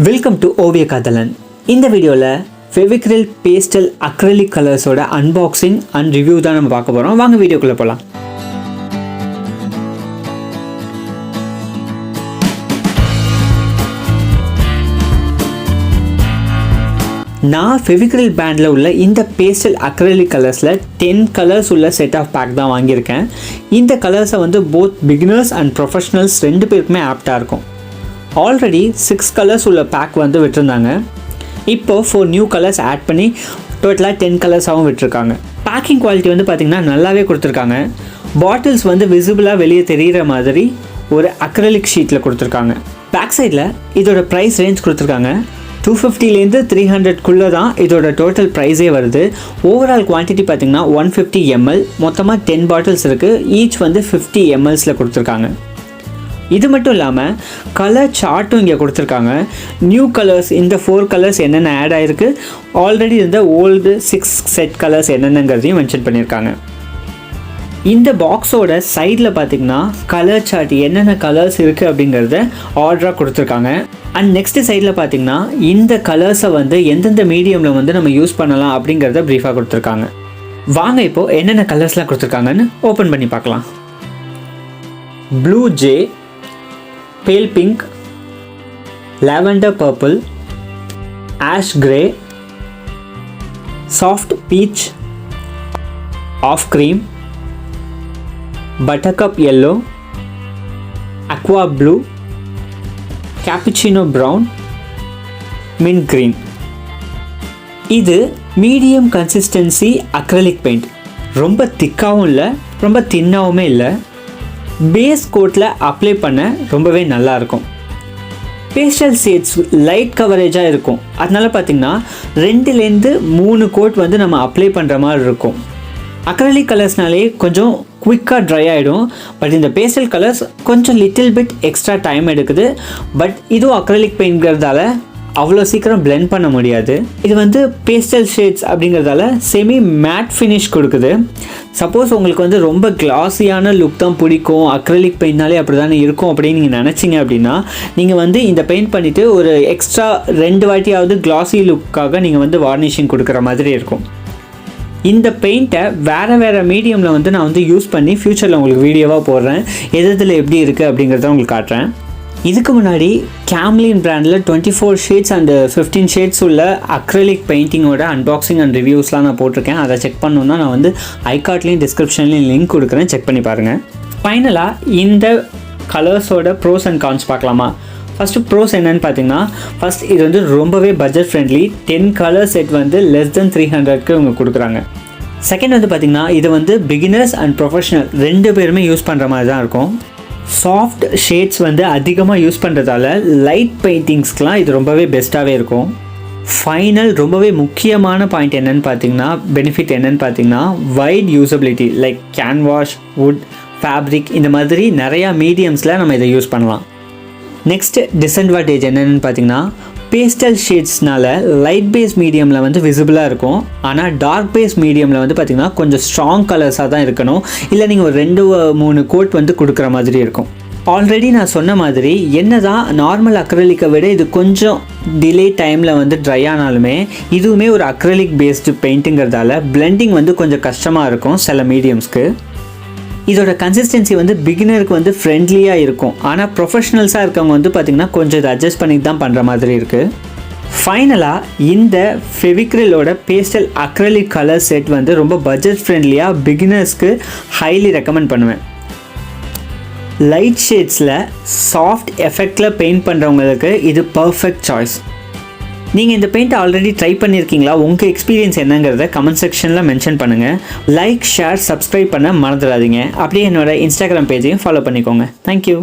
Welcome to Oviya Kaathalan. In the video, Favicryl Pastel Acrylic Colors unboxing and review தான் நம்ம பார்க்க போறோம். வாங்க வீடியோக்குள்ள போலாம். நான் Favicryl brandல உள்ள இந்த Pastel Acrylic Colorsல 10 colors உள்ள set of pack தான் வாங்கியிருக்கேன். இந்த கலர்ஸை both beginners and professionals ரெண்டு பேருக்குமே ஆப்டா இருக்கும். ஆல்ரெடி 6 கலர்ஸ் உள்ள பேக் விட்டுருந்தாங்க. இப்போ 4 நியூ கலர்ஸ் ஆட் பண்ணி டோட்டலாக 10 கலர்ஸாகவும் விட்டுருக்காங்க. பேக்கிங் குவாலிட்டி பார்த்திங்கன்னா நல்லாவே கொடுத்துருக்காங்க. பாட்டில்ஸ் விசிபிளாக வெளியே தெரிகிற மாதிரி ஒரு அக்ரலிக் ஷீட்டில் கொடுத்துருக்காங்க. பேக் சைடில் இதோட ப்ரைஸ் ரேஞ்ச் கொடுத்துருக்காங்க. 250லேருந்து 300க்குள்ளே தான் இதோட டோட்டல் ப்ரைஸே வருது. ஓவரால் குவான்டிட்டி பார்த்திங்கன்னா 150 ml, மொத்தமாக 10 பாட்டில்ஸ் இருக்குது. ஈச் 50 mlஸில் கொடுத்துருக்காங்க. இது மட்டும் இல்லாமல் கலர் சார்ட்டும் இங்கே கொடுத்துருக்காங்க. நியூ கலர்ஸ் இந்த 4 கலர்ஸ் என்னென்ன ஆட் ஆகிருக்கு, ஆல்ரெடி இருந்த ஓல்டு 6 செட் கலர்ஸ் என்னென்னங்கிறதையும் மென்ஷன் பண்ணியிருக்காங்க. இந்த பாக்ஸோட சைடில் பார்த்திங்கன்னா கலர் சார்ட் என்னென்ன கலர்ஸ் இருக்குது அப்படிங்கிறத ஆர்டராக கொடுத்துருக்காங்க. அண்ட் நெக்ஸ்ட்டு சைடில் பார்த்திங்கன்னா இந்த கலர்ஸை எந்தெந்த மீடியமில் நம்ம யூஸ் பண்ணலாம் அப்படிங்கிறத ப்ரீஃபாக கொடுத்துருக்காங்க. வாங்க இப்போது என்னென்ன கலர்ஸ்லாம் கொடுத்துருக்காங்கன்னு ஓப்பன் பண்ணி பார்க்கலாம். Blue J, pale pink, lavender purple, ash grey, soft peach, off cream, buttercup yellow, aqua blue, cappuccino brown, mint green. இது மீடியம் கன்சிஸ்டன்சி அக்ரிலிக் பெயிண்ட். ரொம்ப திக்காகவும் இல்லை, ரொம்ப தின்னாவுமே இல்லை. பேஸ் கோட்டில் அப்ளை பண்ண ரொம்பவே நல்லாயிருக்கும். பேஸ்டல் ஷேட்ஸ் லைட் கவரேஜாக இருக்கும். அதனால் பார்த்திங்கன்னா 2லேருந்து 3 கோட் நம்ம அப்ளை பண்ணுற மாதிரி இருக்கும். அக்ரலிக் கலர்ஸ்னாலே கொஞ்சம் குவிக்காக ட்ரை ஆகிடும். பட் இந்த பேஸ்டல் கலர்ஸ் கொஞ்சம் லிட்டில் பிட் எக்ஸ்ட்ரா டைம் எடுக்குது. பட் இதுவும் அக்ரலிக் பெயிண்ட்ங்கிறதால அவ்வளோ சீக்கிரம் பிளெண்ட் பண்ண முடியாது. இது பேஸ்டல் ஷேட்ஸ் அப்படிங்கிறதால செமி மேட் ஃபினிஷ் கொடுக்குது. சப்போஸ் உங்களுக்கு ரொம்ப கிளாஸியான லுக் தான் பிடிக்கும், அக்ரிலிக் பெயிண்ட்னாலே அப்படி தானே இருக்கும் அப்படின்னு நீங்கள் நினச்சிங்க அப்படின்னா நீங்கள் இந்த பெயிண்ட் பண்ணிவிட்டு ஒரு எக்ஸ்ட்ரா 2 வாட்டியாவது கிளாஸி லுக்காக நீங்கள் வார்னிஷிங் கொடுக்குற மாதிரி இருக்கும். இந்த பெயிண்ட்டை வேறு மீடியமில் நான் யூஸ் பண்ணி ஃப்யூச்சரில் உங்களுக்கு வீடியோவாக போடுறேன். எதில் எப்படி இருக்குது அப்படிங்கிறத உங்களுக்கு காட்டுறேன். இதுக்கு முன்னாடி கேம்லின் பிராண்டில் 24 ஷேட்ஸ் அண்ட் 15 ஷேட்ஸ் உள்ள அக்ரிலிக் பெயிண்டிங்கோட அன்பாக்சிங் அண்ட் ரிவ்யூஸ்லாம் நான் போட்டிருக்கேன். அதை செக் பண்ணணுன்னா நான் ஐகார்ட்லேயும் டிஸ்கிரிப்ஷன்லேயும் லிங்க் கொடுக்குறேன், செக் பண்ணி பாருங்கள். ஃபைனலாக இந்த கலர்ஸோட ப்ரோஸ் அண்ட் கான்ஸ் பார்க்கலாமா? ஃபஸ்ட்டு ப்ரோஸ் என்னென்னு பார்த்தீங்கன்னா, ஃபஸ்ட் இது ரொம்பவே budget friendly. 10 colour set less than 300க்கு இவங்க கொடுக்குறாங்க. செகண்ட் பார்த்திங்கன்னா இது பிகினர்ஸ் அண்ட் ப்ரொஃபஷனல் ரெண்டு பேருமே யூஸ் பண்ணுற மாதிரி தான் இருக்கும். சாஃப்ட் ஷேட்ஸ் அதிகமாக யூஸ் பண்ணுறதால லைட் பெயிண்டிங்ஸ்க்கெலாம் இது ரொம்பவே பெஸ்ட்டாகவே இருக்கும். ஃபைனல் ரொம்பவே முக்கியமான பாயிண்ட் என்னென்னு பார்த்தீங்கன்னா, பெனிஃபிட் என்னென்னு பார்த்தீங்கன்னா, wide usability like canvas, wood, fabric இந்த மாதிரி நிறையா மீடியம்ஸில் நம்ம இதை யூஸ் பண்ணலாம். நெக்ஸ்ட் டிஸ்அட்வான்டேஜ் என்னென்னு பார்த்தீங்கன்னா, பேஸ்டல் ஷேட்ஸ்னால லைட் பேஸ் மீடியமில் விசிபிளாக இருக்கும். ஆனால் டார்க் பேஸ் மீடியமில் பார்த்திங்கன்னா கொஞ்சம் ஸ்ட்ராங் கலர்ஸாக தான் இருக்கணும். இல்லை நீங்கள் ஒரு 2-3 கோட் கொடுக்குற மாதிரி இருக்கும். ஆல்ரெடி நான் சொன்ன மாதிரி என்ன தான் நார்மல் அக்ரலிக்கை விட இது கொஞ்சம் டிலே டைமில் ட்ரை ஆனாலுமே இதுவுமே ஒரு அக்ரலிக் பேஸ்டு பெயிண்ட்டுங்கிறதால பிளெண்டிங் கொஞ்சம் கஷ்டமாக இருக்கும் சில மீடியம்ஸ்க்கு. இதோட கன்சிஸ்டன்சி பிகினருக்கு ஃப்ரெண்ட்லியாக இருக்கும். ஆனால் ப்ரொஃபஷ்னல்ஸாக இருக்கவங்க பார்த்திங்கன்னா கொஞ்சம் இதை அட்ஜஸ்ட் பண்ணிட்டு தான் பண்ணுற மாதிரி இருக்குது. ஃபைனலாக இந்த ஃபெவிக்ரிலோட பேஸ்டல் அக்ரிலிக் கலர் செட் ரொம்ப பட்ஜெட் ஃப்ரெண்ட்லியாக பிகினர்ஸ்க்கு ஹைலி ரெக்கமெண்ட் பண்ணுவேன். லைட் ஷேட்ஸில் சாஃப்ட் எஃபெக்டில் பெயிண்ட் பண்ணுறவங்களுக்கு இது பர்ஃபெக்ட் சாய்ஸ். நீங்கள் இந்த பெயிண்ட்டை ஆல்ரெடி ட்ரை பண்ணியிருக்கீங்களா? உங்கள் எக்ஸ்பீரியன்ஸ் என்னங்கிறத கமெண்ட் செக்ஷனில் மென்ஷன் பண்ணுங்கள். லைக், ஷேர், சப்ஸ்கிரைப் பண்ண மறந்துடாதீங்க. அப்படியே என்னோட இன்ஸ்டாகிராம் பேஜையும் ஃபாலோ பண்ணிக்கோங்க. தேங்க்யூ.